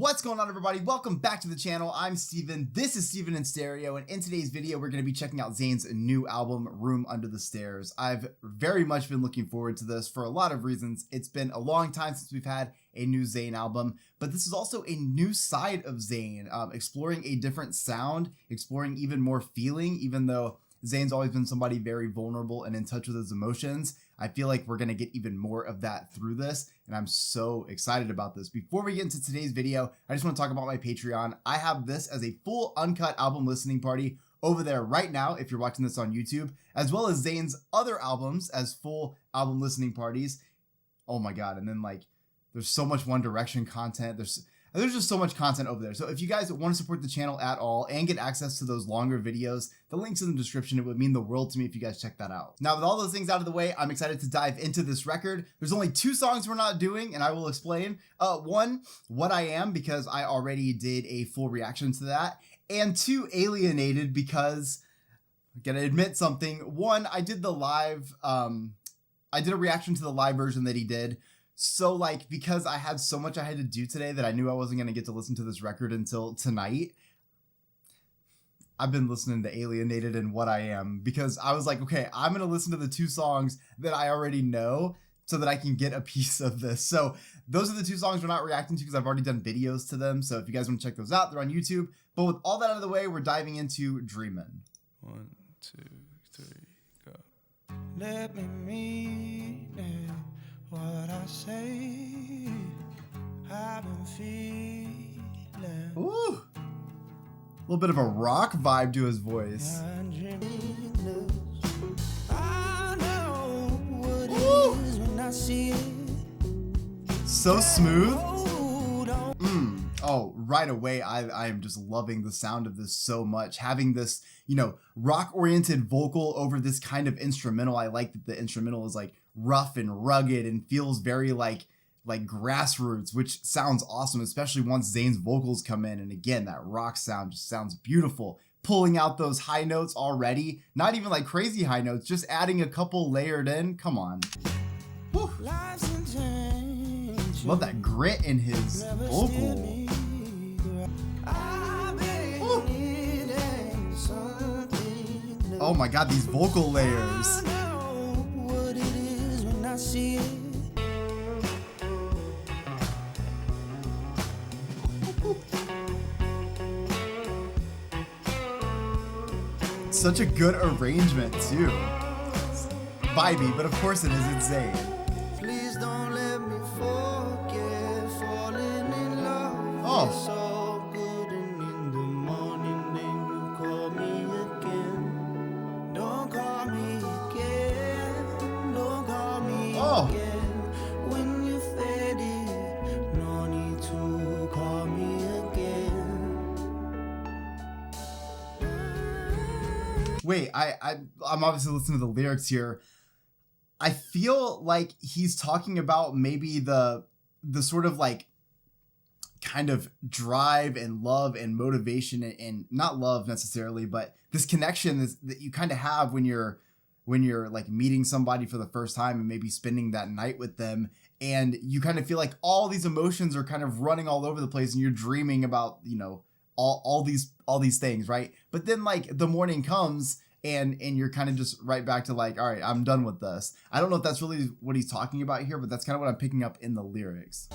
What's going on, everybody? Welcome back to the channel. I'm Steven. This is Steven in Stereo, and in today's video we're going to be checking out ZAYN's new album, Room Under the Stairs. I've very much been looking forward to this for a lot of reasons. It's been a long time since we've had a new ZAYN album, but this is also a new side of ZAYN, exploring a different sound, exploring even more feeling. Even though ZAYN's always been somebody very vulnerable and in touch with his emotions, I feel like we're going to get even more of that through this, and I'm so excited about this. Before we get into today's video, I just want to talk about my Patreon. I have this as a full uncut album listening party over there right now if you're watching this on YouTube, as well as ZAYN's other albums as full album listening parties. Oh my god, and then like there's so much One Direction content. There's just so much content over there. So if you guys want to support the channel at all and get access to those longer videos, the link's in the description. It would mean the world to me if you guys check that out. Now, with all those things out of the way, I'm excited to dive into this record. There's only 2 songs we're not doing, and I will explain. One, What I Am, because I already did a full reaction to that. And 2, Alienated, because I gotta admit something. 1, I did the live, I did a reaction to the live version that he did. So like, because I had so much I had to do today that I knew I wasn't going to get to listen to this record until tonight, I've been listening to Alienated and What I Am, because I was like, okay, I'm going to listen to the 2 songs that I already know so that I can get a piece of this. So those are the 2 songs we're not reacting to because I've already done videos to them. So if you guys want to check those out, they're on YouTube. But with all that out of the way, we're diving into Dreamin'. 1, 2, 3, go. Let me mean it. What I say, I've been feeling. Ooh, a little bit of a rock vibe to his voice. I know what it is when I see it. So smooth. Oh, right away, I am just loving the sound of this so much. Having this, you know, rock-oriented vocal over this kind of instrumental. I like that the instrumental is like rough and rugged and feels very like grassroots, which sounds awesome, especially once ZAYN's vocals come in. And again, that rock sound just sounds beautiful. Pulling out those high notes already, not even like crazy high notes, just adding a couple layered in. Come on. Whew. Love that grit in his vocal. Oh my god, these vocal layers. Such a good arrangement too. Vibey, but of course it is, it's ZAYN. Please don't let me forget falling in love. Oh. So good, and in the morning then you call me again. Don't call me again. Don't call me again. When you fed it, no need to call me again. Wait, I'm obviously listening to the lyrics here. I feel like he's talking about maybe the sort of like kind of drive and love and motivation and not love necessarily, but this connection that you kind of have when you're like meeting somebody for the first time and maybe spending that night with them, and you kind of feel like all these emotions are kind of running all over the place and you're dreaming about, you know, all these things, right? But then like the morning comes and you're kind of just right back to like, all right, I'm done with this. I don't know if that's really what he's talking about here, but that's kind of what I'm picking up in the lyrics.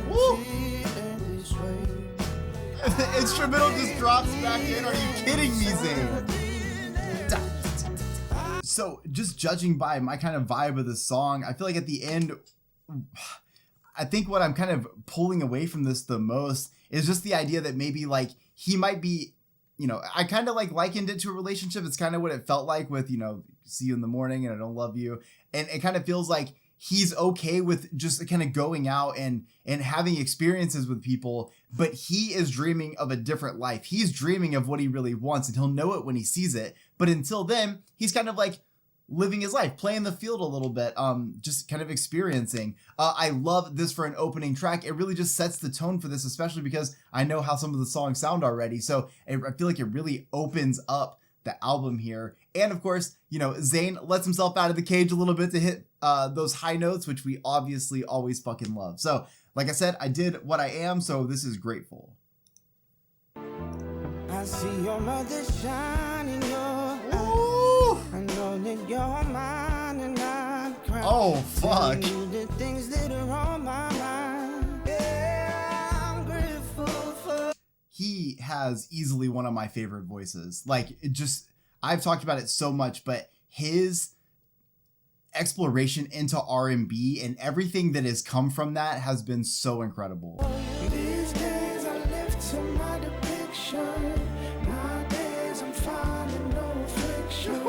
Woo! The instrumental just drops back in. Are you kidding me, ZAYN? So just judging by my kind of vibe of the song, I feel like at the end, I think what I'm kind of pulling away from this the most is just the idea that maybe like he might be, you know, I kind of like likened it to a relationship. It's kind of what it felt like with, you know, see you in the morning and I don't love you. And it kind of feels like he's okay with just kind of going out and having experiences with people, but he is dreaming of a different life. He's dreaming of what he really wants and he'll know it when he sees it. But until then, he's kind of like living his life, playing the field a little bit, just kind of experiencing. I love this for an opening track. It really just sets the tone for this, especially because I know how some of the songs sound already. So I feel like it really opens up the album here. And of course, you know, Zayn lets himself out of the cage a little bit to hit those high notes, which we obviously always fucking love. So, like I said, I did what I am, so this is Grateful. I see your mother shine in your eyes. I know that you're mine and I'm crying. Oh, fuck. Telling you the things that are on my mind. Yeah, I'm grateful for. He has easily one of my favorite voices. Like, it just, I've talked about it so much, but his exploration into R&B and everything that has come from that has been so incredible. These days I live to my depiction. Nowadays I'm finding no affliction.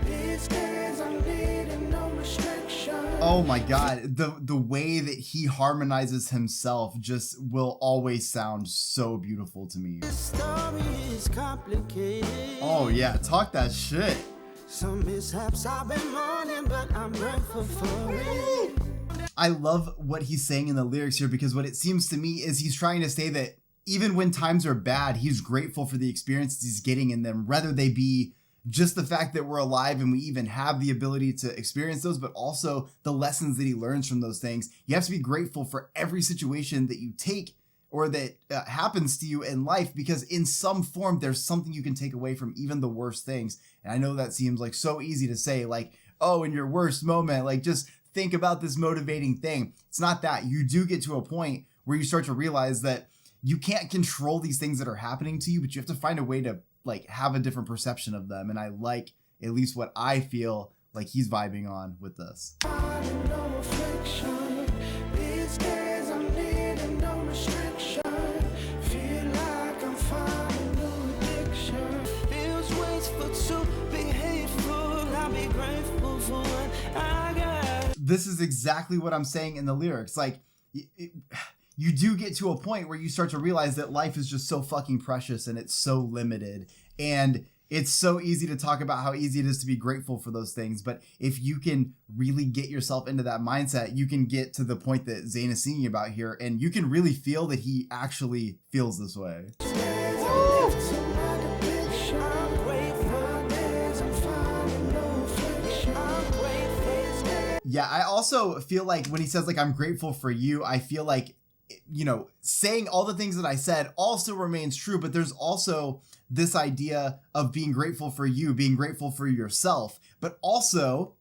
These days I'm needing no restriction. Oh my god, the way that he harmonizes himself just will always sound so beautiful to me. This story is complicated. Oh yeah, talk that shit. Some mishaps I've been mourning, but I'm grateful for it. I love what he's saying in the lyrics here, because what it seems to me is he's trying to say that even when times are bad, he's grateful for the experiences he's getting in them, whether they be just the fact that we're alive and we even have the ability to experience those, but also the lessons that he learns from those things. You have to be grateful for every situation that you take or that happens to you in life, because in some form there's something you can take away from even the worst things. And I know that seems like so easy to say, like, oh, in your worst moment, like, just think about this motivating thing. It's not that. You do get to a point where you start to realize that you can't control these things that are happening to you, but you have to find a way to, like, have a different perception of them. And I like at least what I feel like he's vibing on with this. This is exactly what I'm saying in the lyrics. Like, you do get to a point where you start to realize that life is just so fucking precious and it's so limited. And it's so easy to talk about how easy it is to be grateful for those things. But if you can really get yourself into that mindset, you can get to the point that Zayn is singing about here, and you can really feel that he actually feels this way. Yeah, I also feel like when he says, like, I'm grateful for you, I feel like, you know, saying all the things that I said also remains true, but there's also this idea of being grateful for you, being grateful for yourself, but also,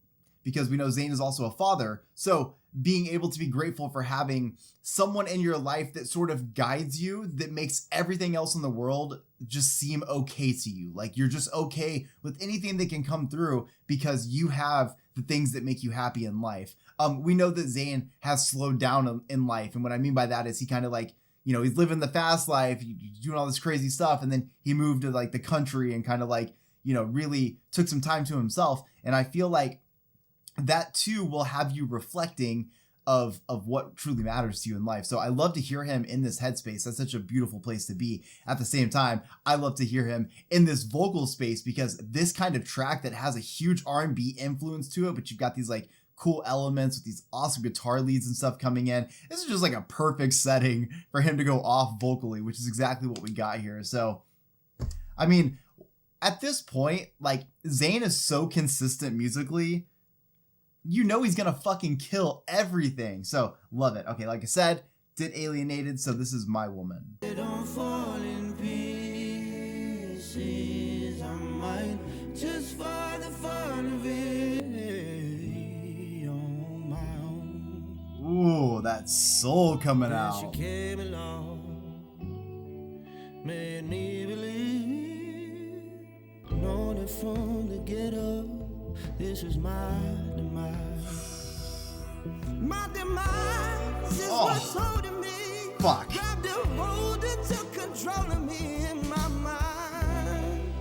because we know Zayn is also a father, so being able to be grateful for having someone in your life that sort of guides you, that makes everything else in the world just seem okay to you. Like, you're just okay with anything that can come through because you have the things that make you happy in life. We know that Zayn has slowed down in life. And what I mean by that is he kind of, like, you know, he's living the fast life, doing all this crazy stuff. And then he moved to, like, the country and kind of, like, you know, really took some time to himself. And I feel like that too will have you reflecting of what truly matters to you in life. So I love to hear him in this headspace. That's such a beautiful place to be. At the same time, I love to hear him in this vocal space, because this kind of track that has a huge R&B influence to it, but you've got these, like, cool elements with these awesome guitar leads and stuff coming in. This is just like a perfect setting for him to go off vocally, which is exactly what we got here. So, I mean, at this point, like, Zayn is so consistent musically, you know he's gonna fucking kill everything. So, love it. Okay, like I said, did Alienated, so this is My Woman. They don't fall in pieces. I might just for the fun of it on my own. Ooh, that soul coming Then out. she came along, made me believe, know that from the get-up, this is my demise. My demise is what's holding me. Fuck. Grabbed a hold that took control of me in my mind.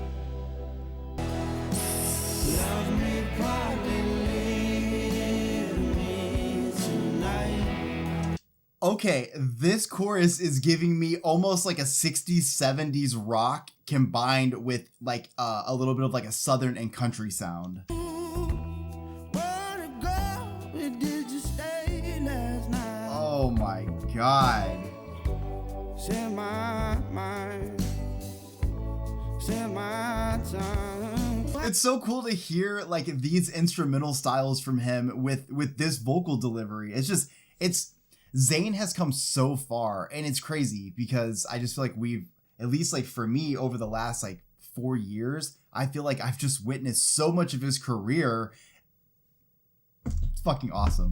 Love me, probably leave me tonight. Okay, this chorus is giving me almost like a 60s, 70s rock combined with, like, a little bit of, like, a southern and country sound. Oh my god. Set my mind, set my time. It's so cool to hear like these instrumental styles from him with this vocal delivery. It's ZAYN has come so far, and it's crazy because I just feel like we've, at least like for me, over the last like 4 years, I feel like I've just witnessed so much of his career. It's fucking awesome.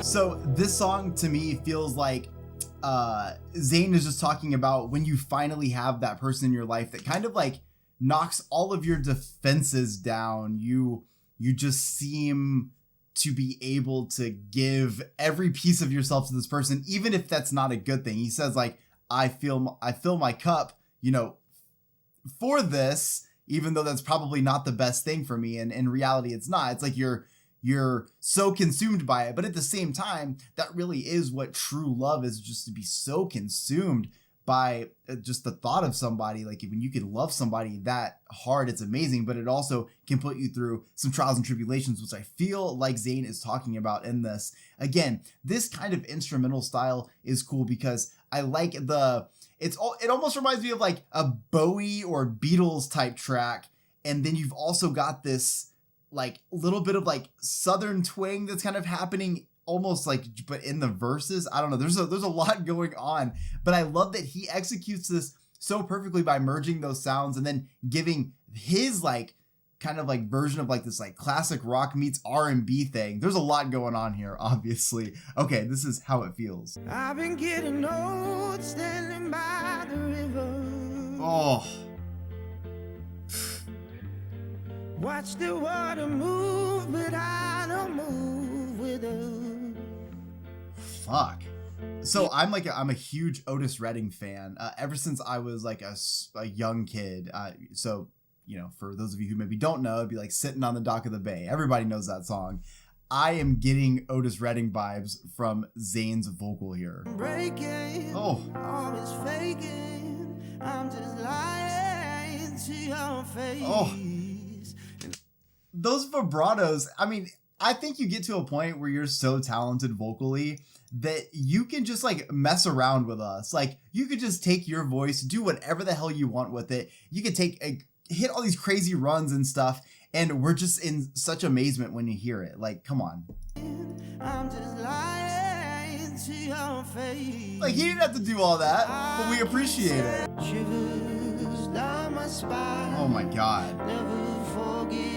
So this song to me feels like ZAYN is just talking about when you finally have that person in your life that kind of like knocks all of your defenses down. You just seem to be able to give every piece of yourself to this person, even if that's not a good thing. He says like, I fill my cup, you know, for this, even though that's probably not the best thing for me. And in reality, it's not. It's like you're so consumed by it. But at the same time, that really is what true love is, just to be so consumed by just the thought of somebody. Like when you can love somebody that hard, it's amazing, but it also can put you through some trials and tribulations, which I feel like ZAYN is talking about in this. Again, this kind of instrumental style is cool because I like it almost reminds me of like a Bowie or Beatles type track. And then you've also got this like little bit of like Southern twang that's kind of happening almost like, but in the verses. I don't know. There's a lot going on, but I love that he executes this so perfectly by merging those sounds and then giving his like kind of like version of like this like classic rock meets R&B thing. There's a lot going on here, obviously. Okay, this is how it feels. I've been getting old standing by the river. Oh. Watch the water move, but I don't move with her. Fuck. So I'm a huge Otis Redding fan ever since I was like a young kid. So, you know, for those of you who maybe don't know, it'd be like Sitting on the Dock of the Bay. Everybody knows that song. I am getting Otis Redding vibes from ZAYN's vocal here. Breaking, always faking. I'm just lying to your face. Oh. Those vibratos, I mean, I think you get to a point where you're so talented vocally that you can just like mess around with us. Like you could just take your voice, do whatever the hell you want with it. You could hit all these crazy runs and stuff, and we're just in such amazement when you hear it. Like, come on. I'm just lying to your face. Like he didn't have to do all that, but we appreciate it. Shivers down my spine. Oh my God. Never forget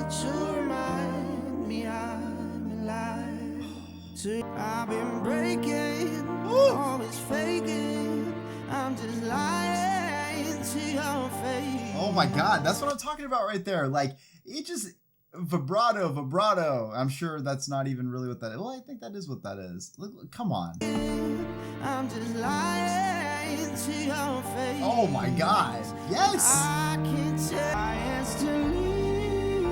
to remind me I'm alive. I've been breaking, always faking. I'm just lying to your face. Oh my God, that's what I'm talking about right there. Like it just vibrato. I'm sure that's not even really what that is. Well, I think that is what that is. Look, come on. I'm just lying to your face. Oh my God. Yes. I can tell I asked to leave,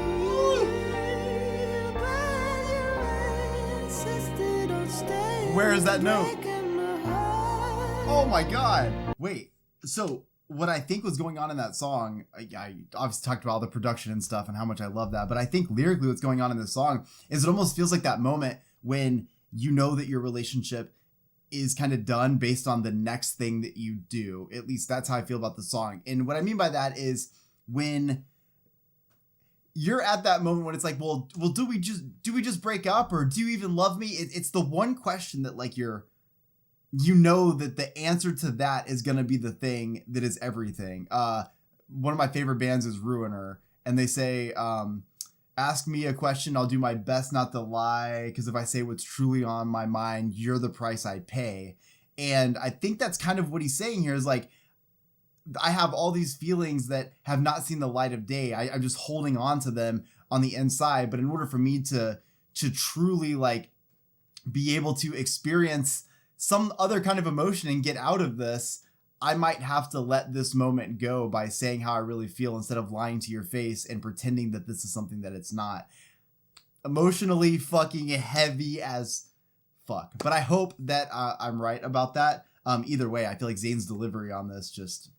but you insisted on staying. Where is that note? Breaking my heart. Oh my God. Wait, so what I think was going on in that song, I obviously talked about all the production and stuff and how much I love that, but I think lyrically what's going on in this song is it almost feels like that moment when you know that your relationship is kind of done based on the next thing that you do. At least that's how I feel about the song. And what I mean by that is when you're at that moment when it's like, well, do we just break up, or do you even love me? It's the one question that like you know that the answer to that is going to be the thing that is everything. One of my favorite bands is Ruiner, and they say, ask me a question, I'll do my best not to lie, because if I say what's truly on my mind, you're the price I pay. And I think that's kind of what he's saying here is like, I have all these feelings that have not seen the light of day. I'm just holding on to them on the inside. But in order for me to truly like be able to experience some other kind of emotion and get out of this, I might have to let this moment go by saying how I really feel instead of lying to your face and pretending that this is something that it's not. Emotionally fucking heavy as fuck. But I hope that I'm right about that. Either way, I feel like ZAYN's delivery on this just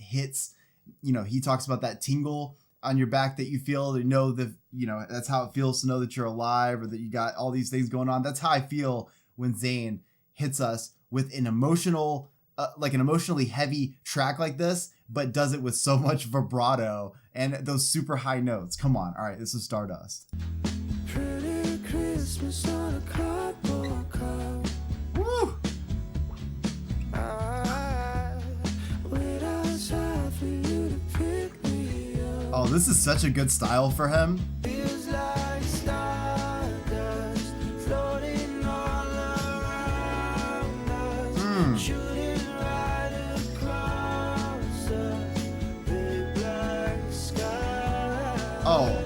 hits. You know, he talks about that tingle on your back that you feel, to know that, you know, that's how it feels to know that you're alive, or that you got all these things going on. That's how I feel when ZAYN hits us with an emotional, like an emotionally heavy track like this, but does it with so much vibrato and those super high notes. Come on. All right, this is Stardust. Pretty Christmas on a cardboard cup. Woo! I wait outside for you to pick me up. Oh, this is such a good style for him. Feels like stardust floating all around us. Shooting right across the big black sky. Oh,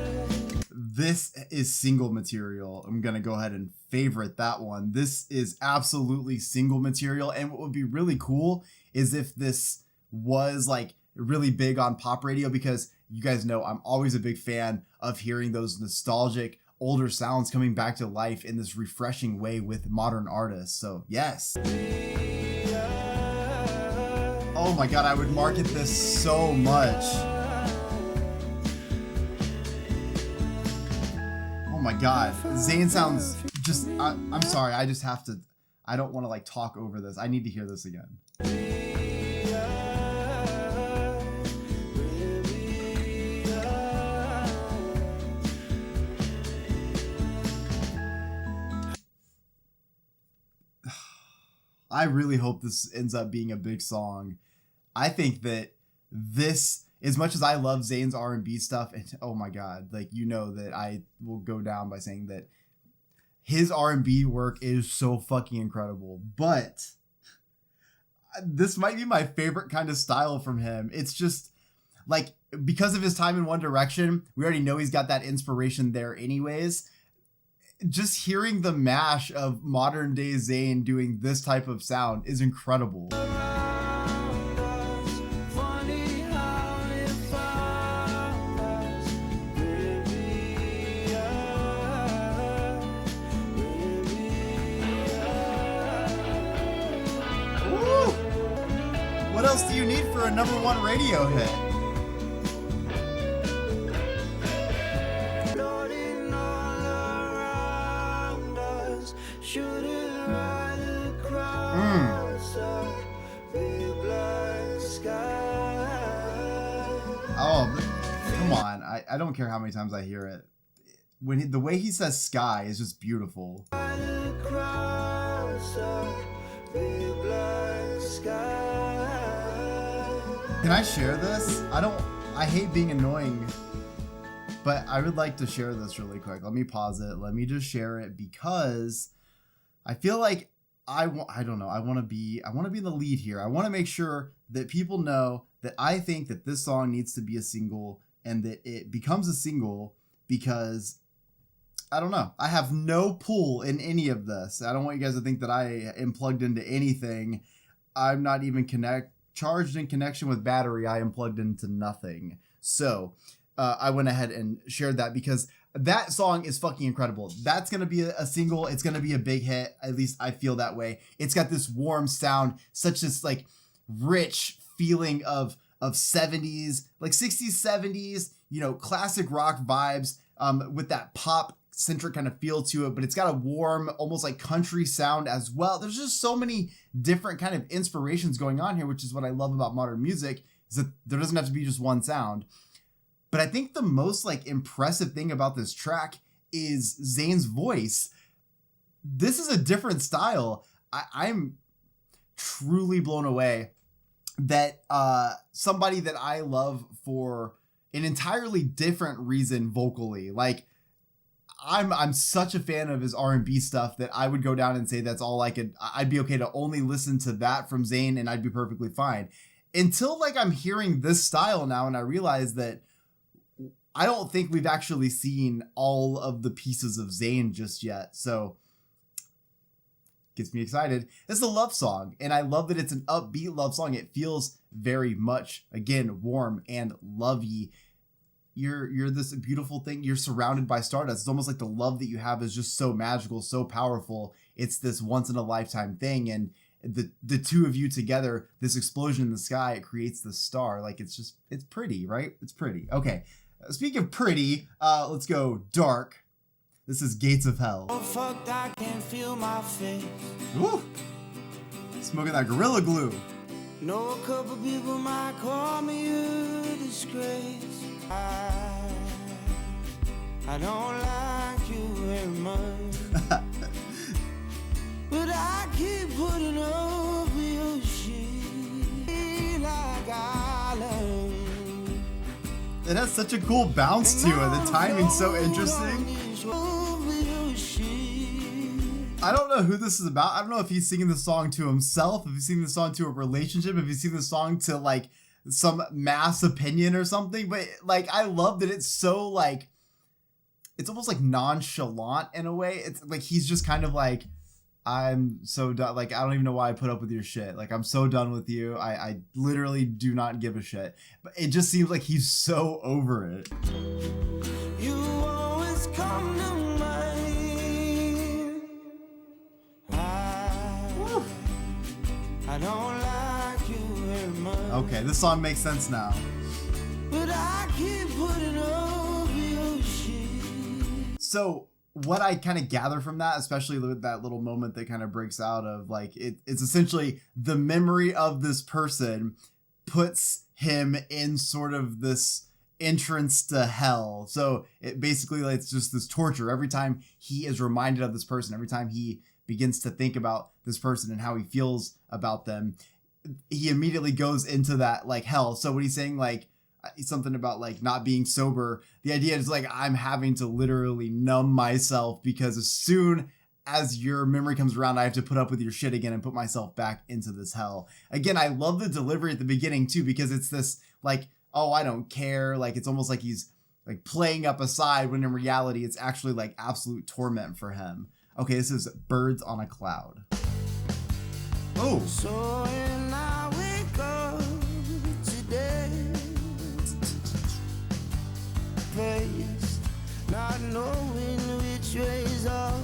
this is single material. I'm going to go ahead and favorite that one. This is absolutely single material. And what would be really cool is if this was like really big on pop radio, because you guys know I'm always a big fan of hearing those nostalgic older sounds coming back to life in this refreshing way with modern artists. So yes. Oh my God, I would market this so much. Oh my God, ZAYN sounds just, I'm sorry, I just have to, I don't want to like talk over this. I need to hear this again. I really hope this ends up being a big song. I think that this, as much as I love ZAYN's R&B stuff, and oh my God, like, you know that I will go down by saying that his R&B work is so fucking incredible, but this might be my favorite kind of style from him. It's just like, because of his time in One Direction, we already know he's got that inspiration there anyways. Just hearing the mash of modern day ZAYN doing this type of sound is incredible. What else do you need for a #1 radio hit? Floating all around us, shooting right across a big black sky. Oh, come on. I don't care how many times I hear it. When the way he says sky is just beautiful. Right across a big black sky. Can I share this? I hate being annoying, but I would like to share this really quick. Let me pause it. Let me just share it, because I feel like I don't know. I want to be in the lead here. I want to make sure that people know that I think that this song needs to be a single, and that it becomes a single because I don't know. I have no pull in any of this. I don't want you guys to think that I am plugged into anything. I'm not even charged in connection with battery. I am plugged into nothing. So I went ahead and shared that because that song is fucking incredible. That's going to be a single. It's going to be a big hit. At least I feel that way. It's got this warm sound, such this like rich feeling of 70s, like 60s, 70s, you know, classic rock vibes with that pop centric kind of feel to it, but it's got a warm, almost like country sound as well. There's just so many different kind of inspirations going on here, which is what I love about modern music, is that there doesn't have to be just one sound. But I think the most like impressive thing about this track is ZAYN's voice. This is a different style. I'm truly blown away that somebody that I love for an entirely different reason vocally, like I'm such a fan of his R&B stuff that I would go down and say that's all I'd be okay to only listen to that from ZAYN and I'd be perfectly fine. Until like I'm hearing this style now and I realize that I don't think we've actually seen all of the pieces of ZAYN just yet. So gets me excited. It's a love song, and I love that it's an upbeat love song. It feels very much, again, warm and lovey. You're this beautiful thing. You're surrounded by stardust. It's almost like the love that you have is just so magical, so powerful. It's this once in a lifetime thing. And the two of you together, this explosion in the sky, it creates this star. Like it's pretty, right? It's pretty. Okay. Speaking of pretty, let's go dark. This is Gates of Hell. Oh, fuck, I can feel my face. Woo! Smoking that Gorilla Glue. Know a couple people might call me a disgrace. I don't like you very much. But I keep putting over your shit like I love. It has such a cool bounce to it. The timing's so interesting. I don't know who this is about. I don't know if he's singing the song to himself, if he's singing the song to a relationship, if he's singing the song to like some mass opinion or something. But like, I love that it's so like, it's almost like nonchalant in a way. It's like he's just kind of like, I'm so done. Like, I don't even know why I put up with your shit. Like, I'm so done with you. I literally do not give a shit. But it just seems like he's so over it. You always come to mind. I don't like you very much. Okay, this song makes sense now. But I keep putting over your shit. So what I kind of gather from that, especially with that little moment that kind of breaks out of like, it's essentially the memory of this person puts him in sort of this entrance to hell. So it basically, like, it's just this torture. Every time he is reminded of this person, every time he begins to think about this person and how he feels about them, he immediately goes into that like hell. So when he's saying like something about like not being sober, the idea is like, I'm having to literally numb myself because as soon as your memory comes around, I have to put up with your shit again and put myself back into this hell. Again, I love the delivery at the beginning too, because it's this like, oh, I don't care. Like, it's almost like he's like playing up a side when in reality, it's actually like absolute torment for him. Okay, this is Birds on a Cloud. Oh. So when I wake up today, face, not knowing which way's up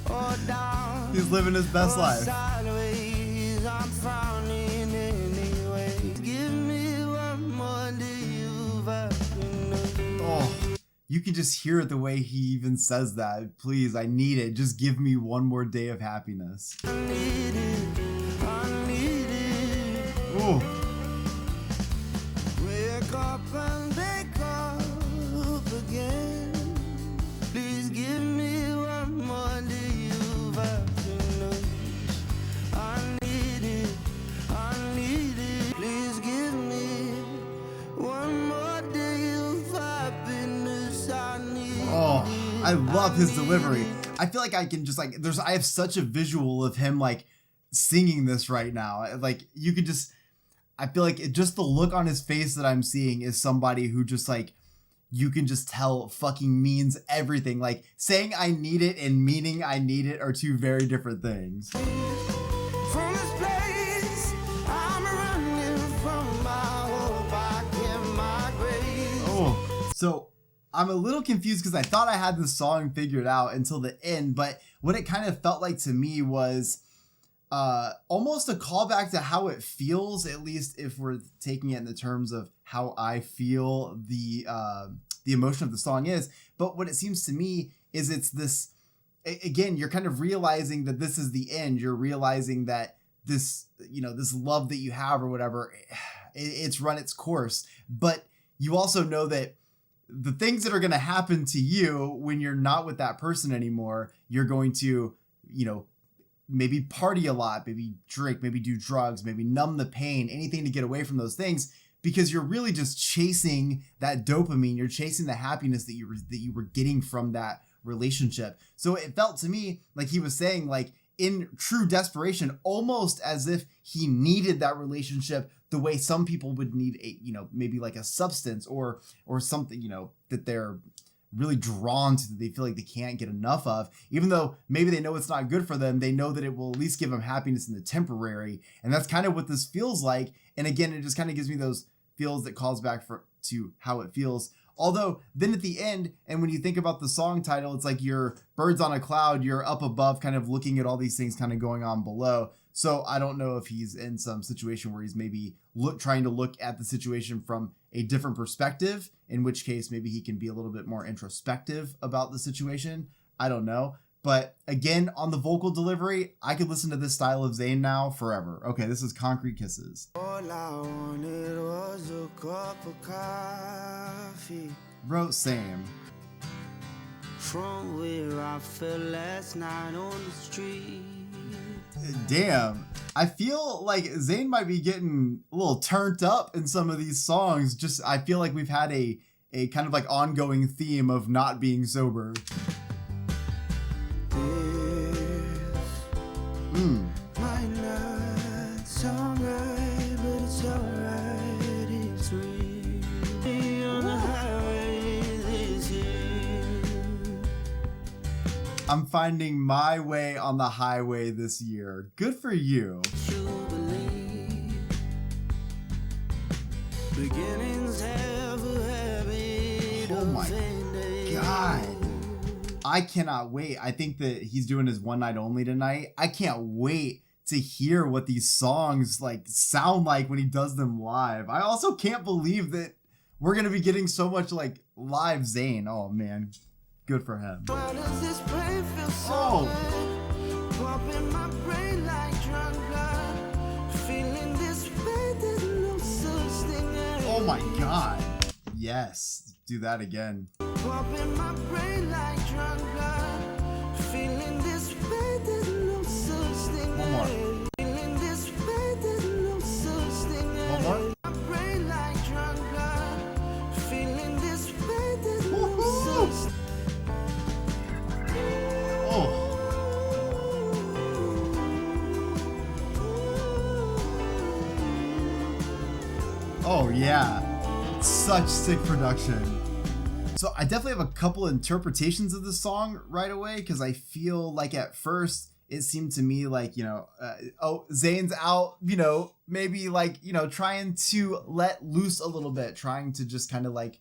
or down. He's living his best life. Sideways, I'm frowning anyway. Give me one more day you've Oh, you can just hear it the way he even says that. Please, I need it. Just give me one more day of happiness. I need it, I need it. Ooh. Wake up and wake up again. Please give me one more day you've happiness. I need it, I need it. Please give me one more day of happiness. I need it. Oh, I love his delivery. I feel like I can just like, I have such a visual of him like singing this right now. Like you could just, I feel like just the look on his face that I'm seeing is somebody who just like, you can just tell fucking means everything. Like saying I need it and meaning I need it are two very different things. From this place, I'm running from my hope. I can't migrate. Oh, so I'm a little confused because I thought I had this song figured out until the end, but what it kind of felt like to me was almost a callback to how it feels, at least if we're taking it in the terms of how I feel the emotion of the song is. But what it seems to me is it's this, again, you're kind of realizing that this is the end. You're realizing that this, you know, this love that you have or whatever, it's run its course. But you also know that the things that are going to happen to you when you're not with that person anymore, you're going to, you know, maybe party a lot, maybe drink, maybe do drugs, maybe numb the pain, anything to get away from those things, because you're really just chasing that dopamine. You're chasing the happiness that you were getting from that relationship. So it felt to me like he was saying, like, in true desperation, almost as if he needed that relationship the way some people would need a, you know, maybe like a substance or something, you know, that they're really drawn to, that they feel like they can't get enough of, even though maybe they know it's not good for them. They know that it will at least give them happiness in the temporary. And that's kind of what this feels like. And again, it just kind of gives me those feels that calls back to how it feels Although then at the end, and when you think about the song title, it's like you're birds on a cloud, you're up above kind of looking at all these things kind of going on below. So I don't know if he's in some situation where he's maybe trying to look at the situation from a different perspective, in which case maybe he can be a little bit more introspective about the situation. I don't know. But again, on the vocal delivery, I could listen to this style of ZAYN now forever. Okay, this is Concrete Kisses. All I wanted was a cup of coffee. Wrote same. From where I fell last night on the street. Damn. I feel like ZAYN might be getting a little turned up in some of these songs. Just, I feel like we've had a kind of like ongoing theme of not being sober. Might not sound right, but it's alright. It's me on the highway this year. I'm finding my way on the highway this year. Good for you. You believe beginnings have a habit Oh my of ending. God. I cannot wait. I think that he's doing his one night only tonight. I can't wait to hear what these songs like sound like when he does them live. I also can't believe that we're going to be getting so much like live ZAYN. Oh man, good for him. Why does this brain feel so Oh. good? Pumping my brain like drunk blood. Feeling this way, there's no such thing as Oh my God. Yes, do that again. pumping my brain like drunk blood. Feeling this way, there's no such thing One more. as feeling this way, there's no such thing One as more. my brain like drunk blood. Feeling this way, there's no Woohoo! such Oh. Oh yeah. Such sick production. So I definitely have a couple interpretations of the song right away, because I feel like at first it seemed to me like, ZAYN's out, maybe like, trying to let loose a little bit, trying to just kind of like,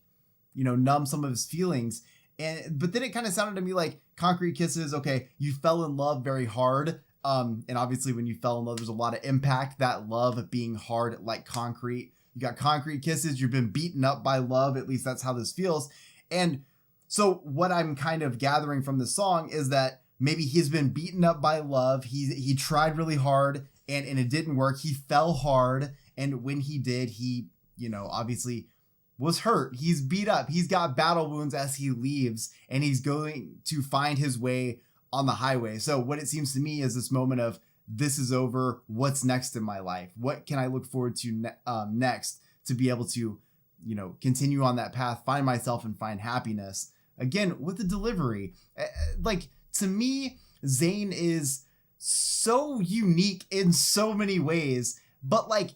numb some of his feelings. But then it kind of sounded to me like Concrete Kisses. Okay, you fell in love very hard. And obviously when you fell in love, there's a lot of impact, that love being hard like concrete. You got concrete kisses, you've been beaten up by love, at least that's how this feels. And so what I'm kind of gathering from this song is that maybe he's been beaten up by love. He tried really hard and it didn't work. He fell hard. And when he did, he, obviously was hurt. He's beat up. He's got battle wounds as he leaves, and he's going to find his way on the highway. So what it seems to me is this moment of, this is over. What's next in my life? What can I look forward to next to be able to, continue on that path, find myself and find happiness. Again, with the delivery, like to me, ZAYN is so unique in so many ways, but like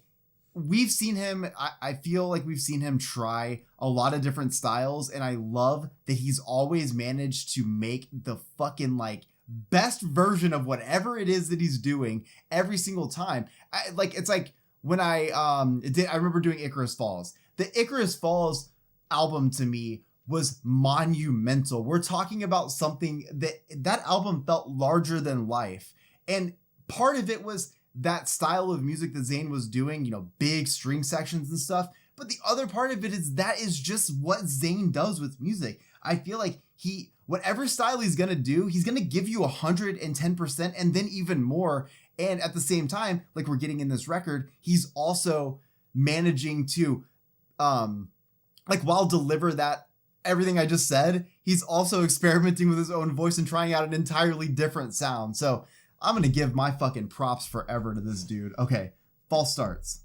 we've seen him, I feel like we've seen him try a lot of different styles, and I love that he's always managed to make the fucking like best version of whatever it is that he's doing every single time. It's like when I remember doing Icarus Falls. The Icarus Falls album to me was monumental. We're talking about something that album felt larger than life. And part of it was that style of music that ZAYN was doing, big string sections and stuff. But the other part of it is that is just what ZAYN does with music. I feel like whatever style he's going to do, he's going to give you 110% and then even more. And at the same time, like we're getting in this record, he's also managing to, while deliver that everything I just said, he's also experimenting with his own voice and trying out an entirely different sound. So I'm going to give my fucking props forever to this dude. Okay, false starts.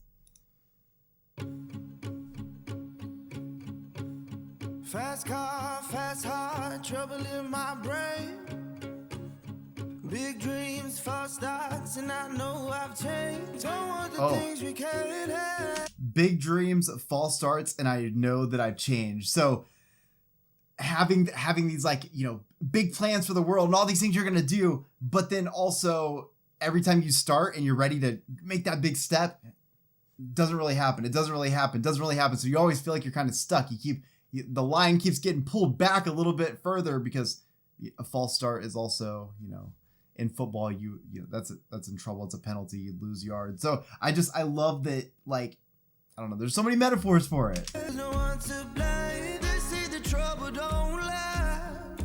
fast car, fast heart, trouble in my brain. Big dreams, false starts, and I know I've changed. Don't want the things we can't have. Big dreams, false starts, and I know that I've changed. So having these big plans for the world and all these things you're gonna do, but then also every time you start and you're ready to make that big step, doesn't really happen. It doesn't really happen. So you always feel like you're kind of stuck. You keep the line keeps getting pulled back a little bit further because a false start is also, you know, in football, you know, that's in trouble. It's a penalty. You lose yards. So I love that, like, I don't know. There's so many metaphors for it. There's no one to blame. They say the trouble don't last.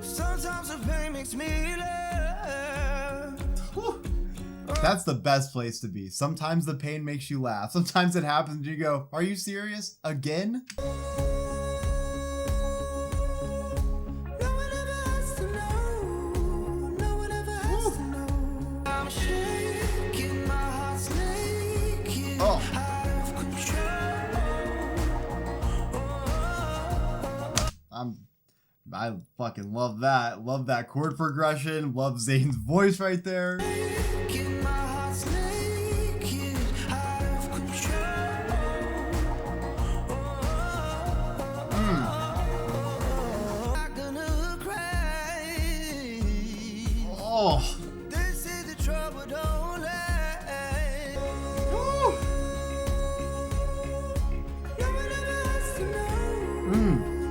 Sometimes the pain makes me laugh. Whew. That's the best place to be. Sometimes the pain makes you laugh. Sometimes it happens and you go, are you serious? Again? No one ever has to know. No one ever has to know. I'm shaking, my heart's naked. Oh. Out of control. I fucking love that. Love that chord progression. Love Zayn's voice right there. Shaking, my heart's naked. Out of control. Not gonna cry. Oh. They say the trouble don't last. Woo. No one ever has to know.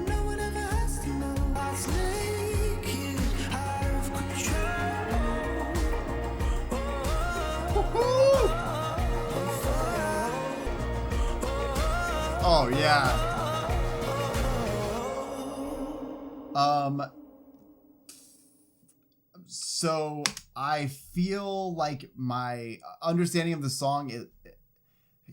No one ever has to know. Heart's naked, out of control. Oh yeah. So I feel like my understanding of the song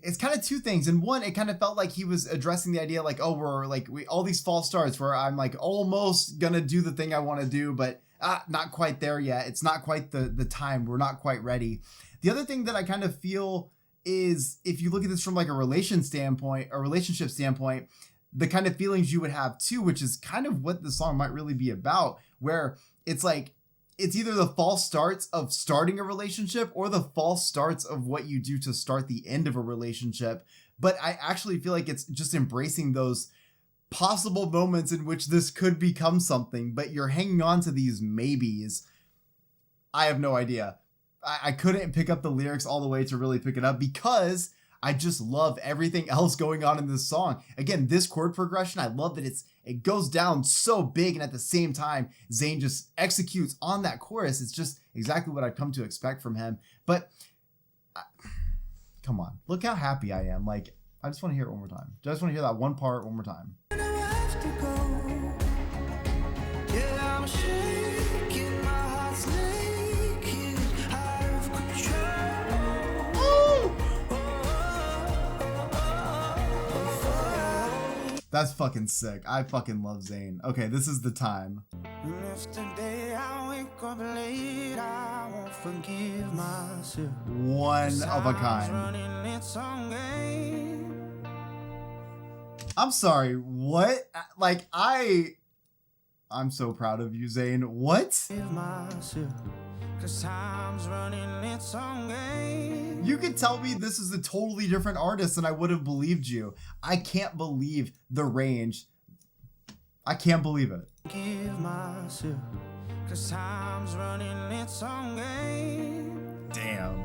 it's kind of two things. And one, it kind of felt like he was addressing the idea like, oh, we're like all these false starts where I'm like almost gonna do the thing I want to do, but not quite there yet. It's not quite the time. We're not quite ready. The other thing that I kind of feel is if you look at this from like a relationship standpoint, the kind of feelings you would have too, which is kind of what the song might really be about, where it's like, it's either the false starts of starting a relationship or the false starts of what you do to start the end of a relationship. But I actually feel like it's just embracing those possible moments in which this could become something, but you're hanging on to these maybes. I have no idea. I couldn't pick up the lyrics all the way to really pick it up because I just love everything else going on in this song. Again, this chord progression, I love that it goes down so big, and at the same time, Zayn just executes on that chorus. It's just exactly what I've come to expect from him. But come on, look how happy I am. Like, I just want to hear it one more time. I just want to hear that one part one more time. I have to go. Yeah, I'm shaking, my heart's naked, out of control. That's fucking sick. I fucking love Zayn. Okay, this is the time. And if today I wake up late, I won't forgive myself. One of a Time's kind. running its own game. I'm sorry, what? Like, I'm so proud of you, Zayn. What? Forgive myself, 'cause time's running its own game. You could tell me this is a totally different artist and I would have believed you. I can't believe the range. I can't believe it. Forgive myself, 'cause time's running its own game. Damn.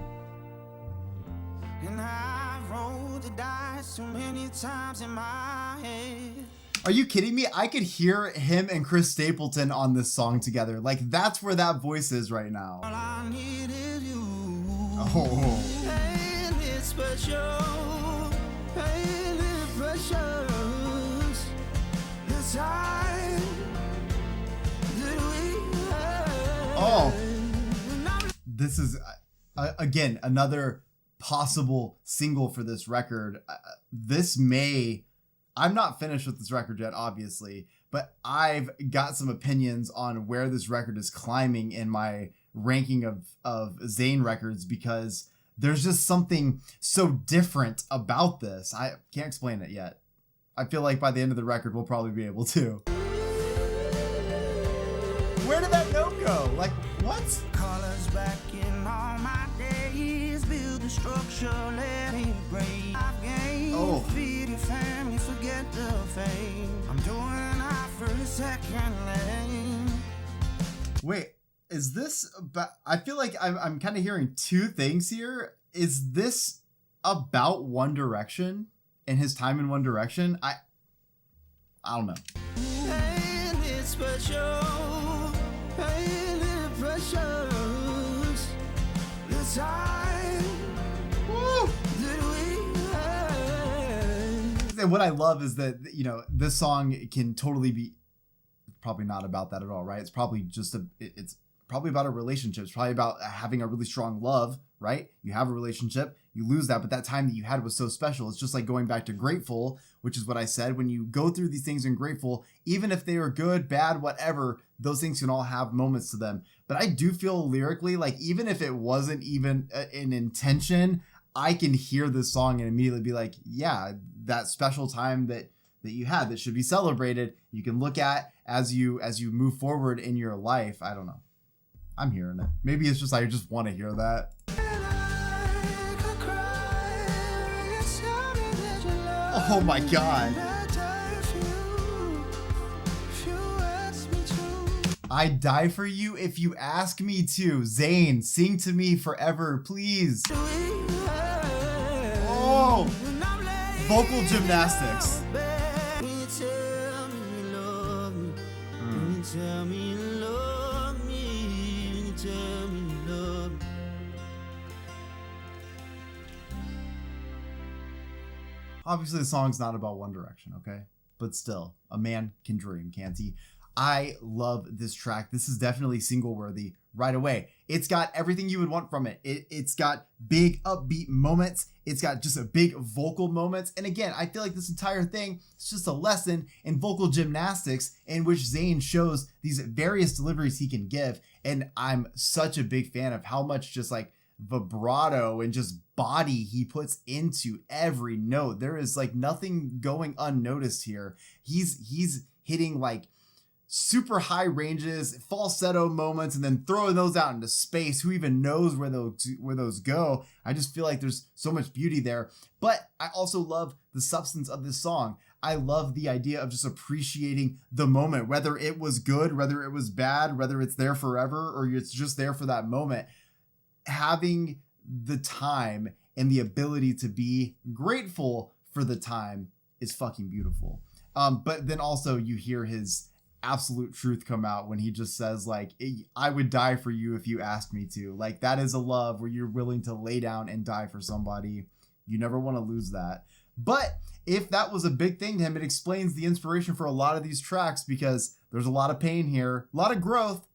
And I've rolled the dice too many times in my head. Are you kidding me? I could hear him and Chris Stapleton on this song together. Like, that's where that voice is right now. All I need is you. Oh. And it's special. And it's precious. The time that we had. Oh. And I'm This is, again, another possible single for this record. I'm not finished with this record yet, obviously, but I've got some opinions on where this record is climbing in my ranking of Zayn records because there's just something so different about this. I can't explain it yet. I feel like by the end of the record, we'll probably be able to. Where did that note go? Like, what? colors back in all my days. Build the structure, let it break. I've gained, Oh. feed your family, forget the fame. I'm doing high for a second lane. Wait, is this about, I feel like I'm kind of hearing two things here. Is this about One Direction? and his time in One Direction, I don't know. And it's special, and it precious, the time that we had. And what I love is that, you know, this song can totally be probably not about that at all, right? It's probably just it's probably about a relationship. It's probably about having a really strong love, right? You have a relationship, you lose that, but that time that you had was so special. It's just like going back to Grateful, which is what I said. When you go through these things in Grateful, even if they are good, bad, whatever, those things can all have moments to them. But I do feel lyrically, like even if it wasn't even an intention, I can hear this song and immediately be like, yeah, that special time that you had that should be celebrated, you can look at as you move forward in your life. I don't know. I'm hearing it. Maybe it's just I just want to hear that. Oh my God. I'd die for you if you ask me to. Zayn, sing to me forever, please. Oh, vocal gymnastics. Obviously, the song's not about One Direction, okay? But still, a man can dream, can't he? I love this track. This is definitely single worthy right away. It's got everything you would want from it. It's got big upbeat moments. It's got just a big vocal moments. And again, I feel like this entire thing is just a lesson in vocal gymnastics in which Zayn shows these various deliveries he can give. And I'm such a big fan of how much just like vibrato and just body he puts into every note. There is like nothing going unnoticed here. He's hitting like super high ranges, falsetto moments, and then throwing those out into space. Who even knows where those go? I just feel like there's so much beauty there. But I also love the substance of this song. I love the idea of just appreciating the moment, whether it was good, whether it was bad, whether it's there forever, or it's just there for that moment. Having the time and the ability to be grateful for the time is fucking beautiful. But then also you hear his absolute truth come out when he just says like, I would die for you if you asked me to. Like, that is a love where you're willing to lay down and die for somebody. You never want to lose that. But if that was a big thing to him, it explains the inspiration for a lot of these tracks, because there's a lot of pain here, a lot of growth,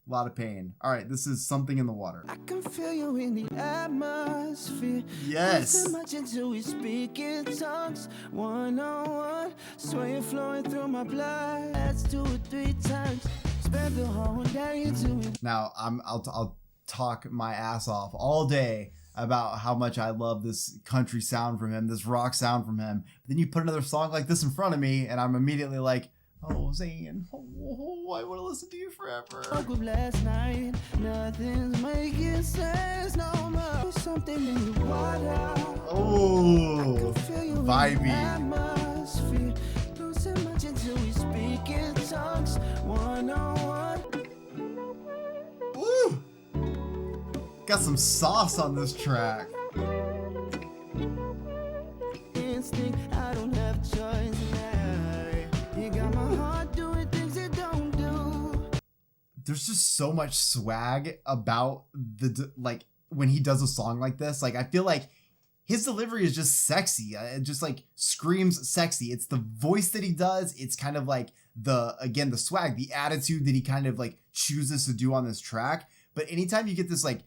a lot of pain. All right, this is Something in the Water. I can feel you in the atmosphere. Yes. So much until we speak in tongues. One-on-one, sway flowing through my blood. That's 2 or 3 times. Spend the whole day until we. Now I'll talk my ass off all day about how much I love this country sound from him, this rock sound from him. But then you put another song like this in front of me, and I'm immediately like, oh, Zayn, I want to listen to you forever. Woke up last night, nothing's making sense no more. Something in the water. Oh, vibey. Atmosphere. Don't say much until we speak in tongues. One-on-one. Ooh, got some sauce on this track. Instinct, I don't have choice now. You got my heart doing things it don't do. There's just so much swag about like when he does a song like this. Like, I feel like his delivery is just sexy. It just like screams sexy. It's the voice that he does. It's kind of like the swag, the attitude that he kind of like chooses to do on this track. But anytime you get this like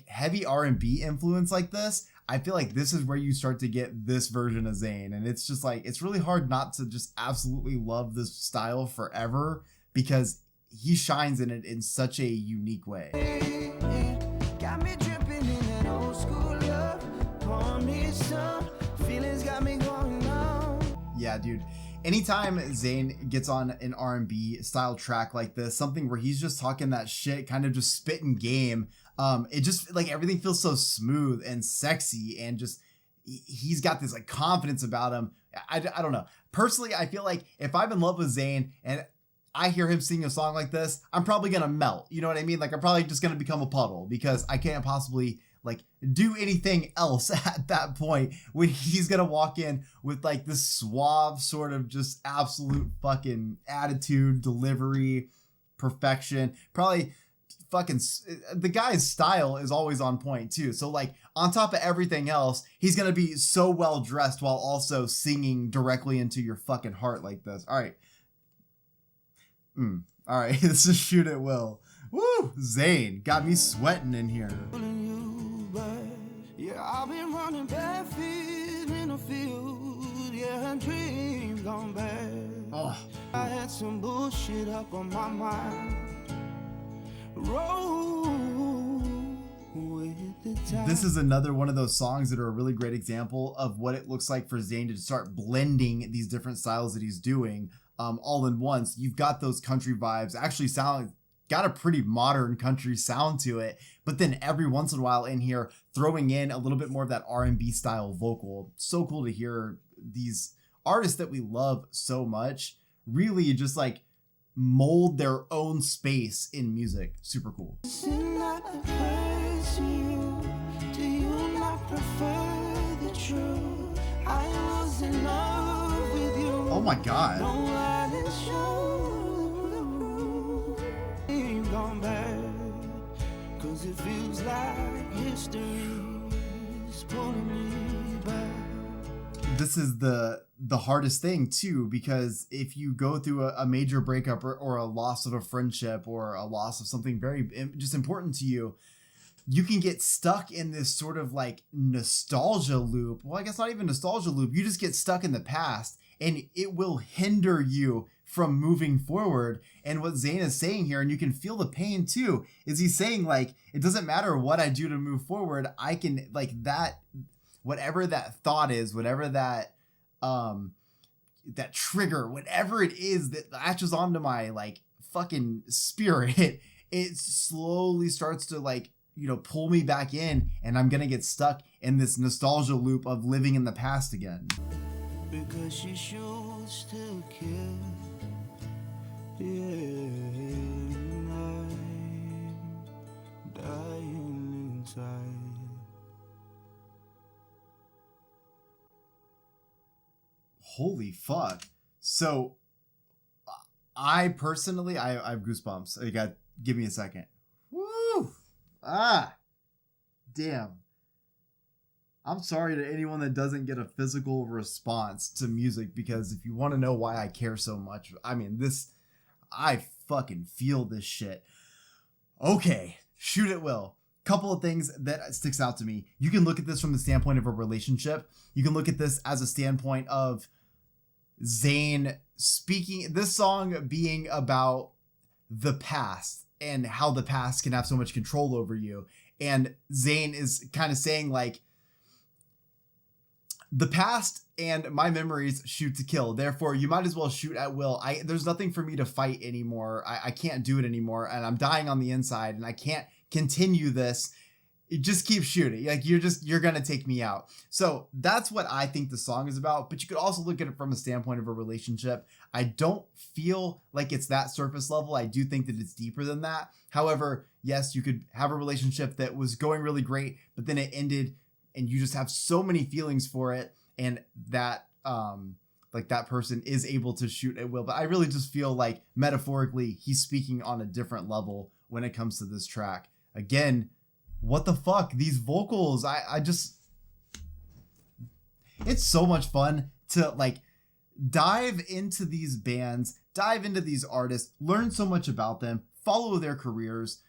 heavy R&B influence like this, I feel like this is where you start to get this version of Zayn. And it's just like, it's really hard not to just absolutely love this style forever, because he shines in it in such a unique way. Got me dripping in that old school love. Pour me some feelings, got me going on. Yeah, dude. Anytime Zayn gets on an R&B style track like this, something where he's just talking that shit, kind of just spitting game, it just like everything feels so smooth and sexy, and just he's got this like confidence about him. I don't know. Personally, I feel like if I'm in love with Zayn and I hear him sing a song like this, I'm probably gonna melt. You know what I mean? Like, I'm probably just gonna become a puddle, because I can't possibly like do anything else at that point when he's gonna walk in with like this suave sort of just absolute fucking attitude, delivery, perfection. Probably fucking the guy's style is always on point too. So like on top of everything else, he's gonna be so well dressed while also singing directly into your fucking heart like this. All right. All right, this is Shoot It Will. Woo! ZAYN got me sweating in here. Yeah, I've been running bare feet in a field. Yeah, and dreams gone bad. Oh. I had some bullshit up on my mind. Roll with the tide. This is another one of those songs that are a really great example of what it looks like for ZAYN to start blending these different styles that he's doing all in once. You've got those country vibes, actually got a pretty modern country sound to it, but then every once in a while in here throwing in a little bit more of that R&B style vocal. So cool to hear these artists that we love so much really just like mold their own space in music. Super cool. Oh my God. Cause it feels like history is pulling me back. This is the hardest thing too, because if you go through a major breakup or a loss of a friendship or a loss of something very just important to you, you can get stuck in this sort of like nostalgia loop. Well, I guess not even nostalgia loop. You just get stuck in the past and it will hinder you from moving forward. And what ZAYN is saying here, and you can feel the pain too, is he's saying like, it doesn't matter what I do to move forward. I can like that, whatever that thought is, whatever that, that trigger, whatever it is that latches onto my like fucking spirit, it slowly starts to like, you know, pull me back in, and I'm going to get stuck in this nostalgia loop of living in the past again. Because she should still care. Yeah, I'm dying inside. Holy fuck. So I personally, I have goosebumps. Give me a second. Woo! Damn. I'm sorry to anyone that doesn't get a physical response to music, because if you want to know why I care so much, I mean, I fucking feel this shit. Okay, Shoot It Will. Couple of things that sticks out to me. You can look at this from the standpoint of a relationship. You can look at this as a standpoint of ZAYN speaking, this song being about the past and how the past can have so much control over you. And ZAYN is kind of saying like, the past and my memories shoot to kill. Therefore, you might as well shoot at will. There's nothing for me to fight anymore. I can't do it anymore. And I'm dying on the inside and I can't continue this. It just keep shooting. Like you're going to take me out. So that's what I think the song is about. But you could also look at it from a standpoint of a relationship. I don't feel like it's that surface level. I do think that it's deeper than that. However, yes, you could have a relationship that was going really great, but then it ended and you just have so many feelings for it, and that like that person is able to shoot at will. But I really just feel like metaphorically he's speaking on a different level when it comes to this track. Again, what the fuck? These vocals, I just, it's so much fun to like dive into these bands, dive into these artists, learn so much about them, follow their careers.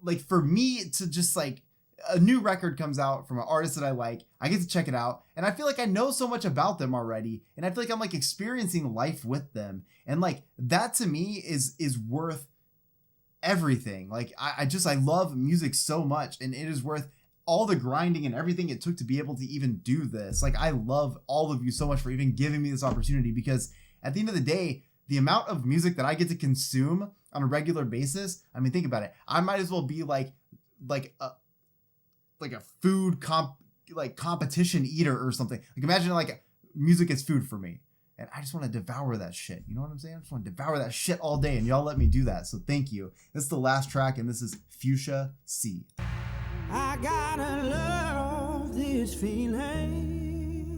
Like for me to just like, a new record comes out from an artist that I like, I get to check it out, and I feel like I know so much about them already, and I feel like I'm like experiencing life with them, and like that to me is worth everything. Like I love music so much, and it is worth all the grinding and everything it took to be able to even do this. Like I love all of you so much for even giving me this opportunity, because at the end of the day, the amount of music that I get to consume on a regular basis, I mean, think about it. I might as well be like a food competition eater or something. Like imagine like music is food for me, and I just want to devour that shit. You know what I'm saying? I just want to devour that shit all day, and y'all let me do that. So thank you. This is the last track, and this is Fuchia Sea. I gotta love this feeling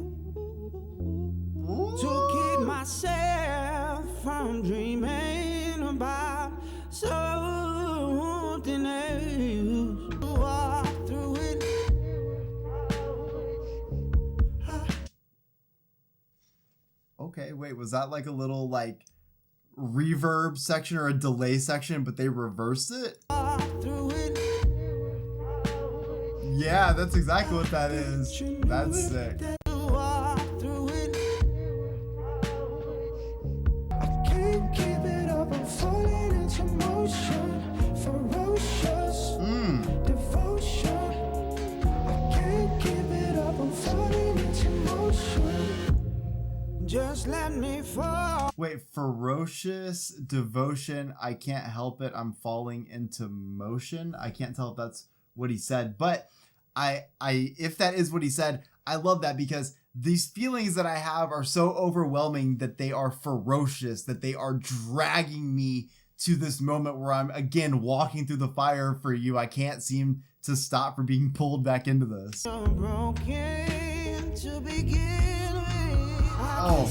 to keep myself from dreaming about something else. Walk through it. Okay, wait, was that like a little like reverb section or a delay section, but they reversed it? Walk through it. Yeah, that's exactly what that is. That's sick. Walk through it. I can't keep it up. I'm falling into motion. Ferocious devotion. I can't keep it up. I'm falling into motion. Just let me fall. Wait, ferocious devotion. I can't help it. I'm falling into motion. I can't tell if that's what he said, but if that is what he said, I love that, because these feelings that I have are so overwhelming that they are ferocious, that they are dragging me to this moment where I'm again walking through the fire for you. I can't seem to stop from being pulled back into this. Broken to begin with. Oh,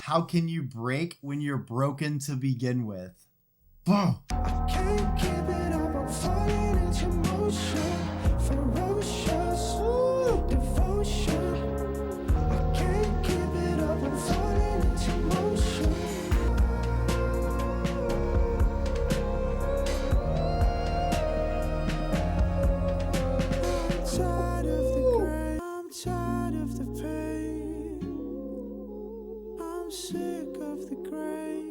how can you break when you're broken to begin with? Boom. I can't keep it up. I'm falling into motion. Ferocious devotion. I can't keep it up. I'm falling into motion. I'm tired of the gray. I'm tired of the pain. I'm sick of the gray.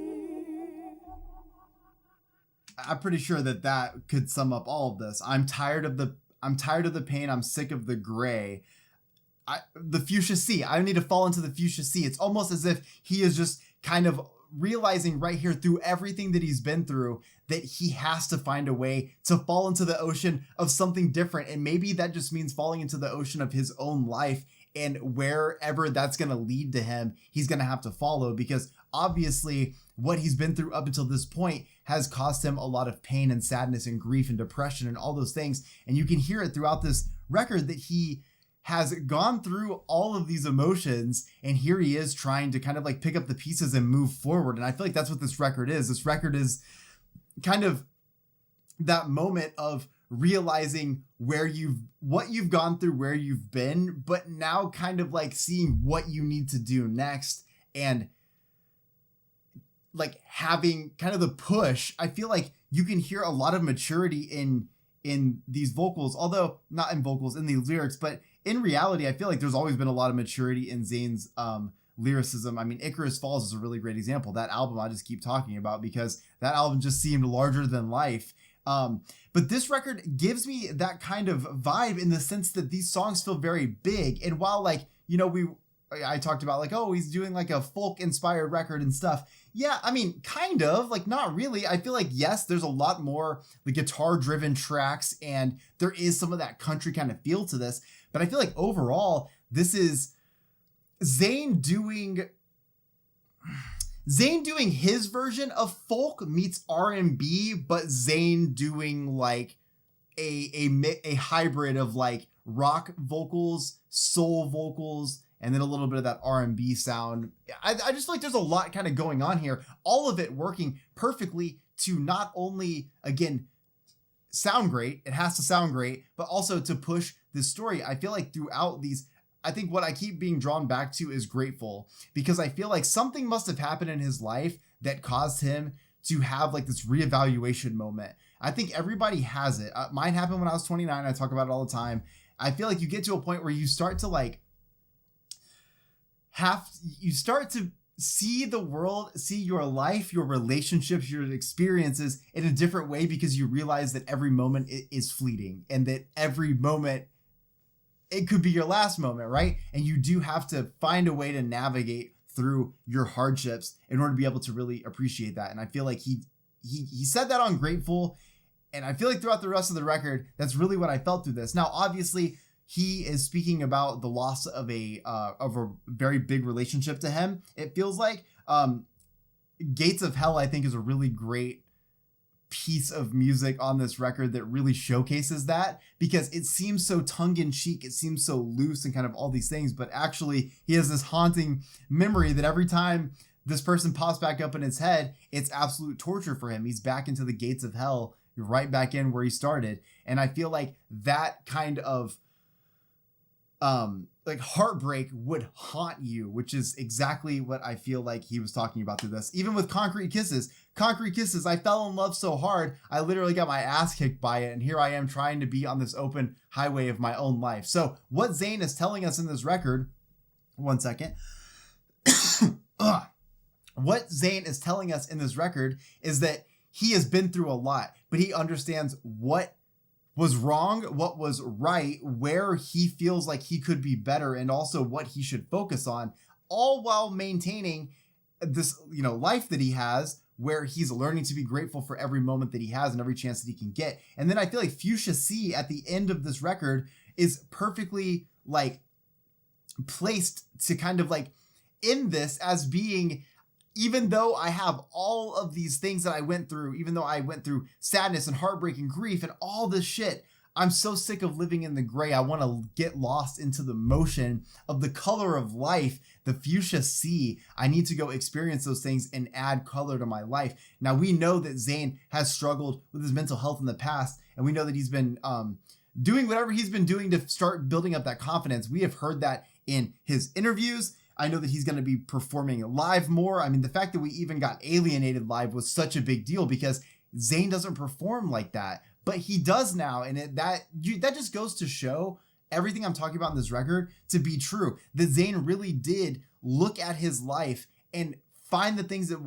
I'm pretty sure that could sum up all of this. I'm tired of the pain. I'm sick of the gray. The Fuchia Sea. I need to fall into the Fuchia Sea. It's almost as if he is just kind of realizing right here through everything that he's been through that he has to find a way to fall into the ocean of something different. And maybe that just means falling into the ocean of his own life, and wherever that's going to lead to him, he's going to have to follow, because obviously what he's been through up until this point has cost him a lot of pain and sadness and grief and depression and all those things. And you can hear it throughout this record that he has gone through all of these emotions, and here he is trying to kind of like pick up the pieces and move forward. And I feel like that's what this record is. This record is kind of that moment of realizing what you've gone through, where you've been, but now kind of like seeing what you need to do next, and like having kind of the push. I feel like you can hear a lot of maturity in these vocals, although not in vocals, in the lyrics, but in reality, I feel like there's always been a lot of maturity in Zayn's lyricism. I mean, Icarus Falls is a really great example. That album I just keep talking about because that album just seemed larger than life. But this record gives me that kind of vibe in the sense that these songs feel very big. And while like, you know, I talked about like, oh, he's doing like a folk inspired record and stuff. Yeah, I mean, kind of, like not really. I feel like, yes, there's a lot more the guitar driven tracks, and there is some of that country kind of feel to this. But I feel like overall, this is Zayn doing his version of folk meets R&B, but Zayn doing like a hybrid of like rock vocals, soul vocals, and then a little bit of that R&B sound. I just feel like there's a lot kind of going on here. All of it working perfectly to not only, again, sound great, it has to sound great, but also to push this story. I feel like throughout these, I think what I keep being drawn back to is grateful, because I feel like something must have happened in his life that caused him to have like this reevaluation moment. I think everybody has it. Mine happened when I was 29. I talk about it all the time. I feel like you get to a point where you start to like you start to see the world, see your life, your relationships, your experiences in a different way, because you realize that every moment is fleeting, and that every moment, it could be your last moment, right? And you do have to find a way to navigate through your hardships in order to be able to really appreciate that. And I feel like he said that on Grateful, and I feel like throughout the rest of the record, that's really what I felt through this. Now, obviously, he is speaking about the loss of a very big relationship to him. It feels like Gates of Hell, I think, is a really great piece of music on this record that really showcases that, because it seems so tongue-in-cheek, it seems so loose and kind of all these things, but actually he has this haunting memory that every time this person pops back up in his head, it's absolute torture for him. He's back into the gates of hell, right back in where he started. And I feel like that kind of like heartbreak would haunt you, which is exactly what I feel like he was talking about through this. Even with Concrete Kisses, I fell in love so hard, I literally got my ass kicked by it. And here I am trying to be on this open highway of my own life. So what ZAYN is telling us in this record, one second. What ZAYN is telling us in this record is that he has been through a lot, but he understands what was wrong, what was right, where he feels like he could be better, and also what he should focus on, all while maintaining this, life that he has, where he's learning to be grateful for every moment that he has and every chance that he can get. And then I feel like Fuchia Sea at the end of this record is perfectly placed to kind of in this as being, even though I have all of these things that I went through, even though I went through sadness and heartbreak and grief and all this shit, I'm so sick of living in the gray. I want to get lost into the motion of the color of life, the Fuchsia Sea. I need to go experience those things and add color to my life. Now, we know that ZAYN has struggled with his mental health in the past, and we know that he's been doing whatever he's been doing to start building up that confidence. We have heard that in his interviews. I know that he's going to be performing live more. I mean, the fact that we even got Alienated live was such a big deal, because ZAYN doesn't perform like that, but he does now. And that just goes to show everything I'm talking about in this record to be true, that ZAYN really did look at his life and find the things that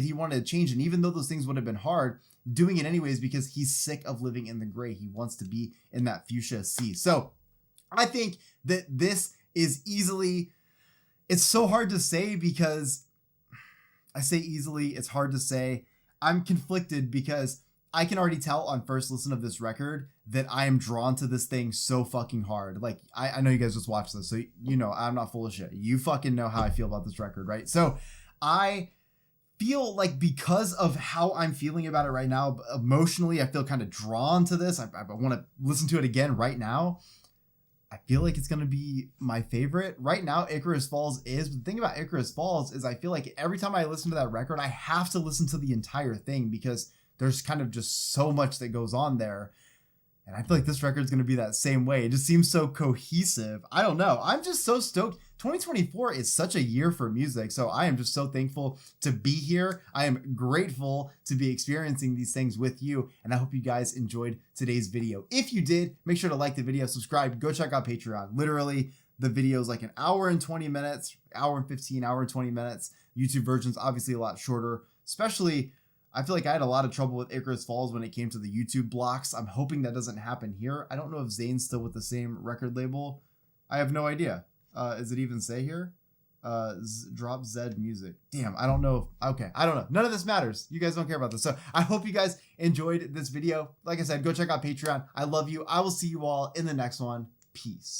he wanted to change. And even though those things would have been hard, doing it anyways, because he's sick of living in the gray. He wants to be in that Fuchsia Sea. So I think that this is easily, it's so hard to say, because I say easily, it's hard to say. I'm conflicted because I can already tell on first listen of this record that I am drawn to this thing so fucking hard. I know you guys just watched this, so I'm not full of shit. You fucking know how I feel about this record, right? So I feel like, because of how I'm feeling about it right now, emotionally, I feel kind of drawn to this. I want to listen to it again right now. I feel like it's going to be my favorite. Right now, Icarus Falls is. But the thing about Icarus Falls is I feel like every time I listen to that record, I have to listen to the entire thing, because there's kind of just so much that goes on there. And I feel like this record is going to be that same way. It just seems so cohesive. I don't know. I'm just so stoked. 2024 is such a year for music. So I am just so thankful to be here. I am grateful to be experiencing these things with you. And I hope you guys enjoyed today's video. If you did, make sure to like the video, subscribe, go check out Patreon. Literally, the video is like an hour and 20 minutes, hour and 15, hour and 20 minutes. YouTube version's obviously a lot shorter, especially I feel like I had a lot of trouble with Icarus Falls when it came to the YouTube blocks. I'm hoping that doesn't happen here. I don't know if ZAYN's still with the same record label. I have no idea. Does it even say here? Drop Z Music. Damn, I don't know. Okay, I don't know. None of this matters. You guys don't care about this. So I hope you guys enjoyed this video. Like I said, go check out Patreon. I love you. I will see you all in the next one. Peace.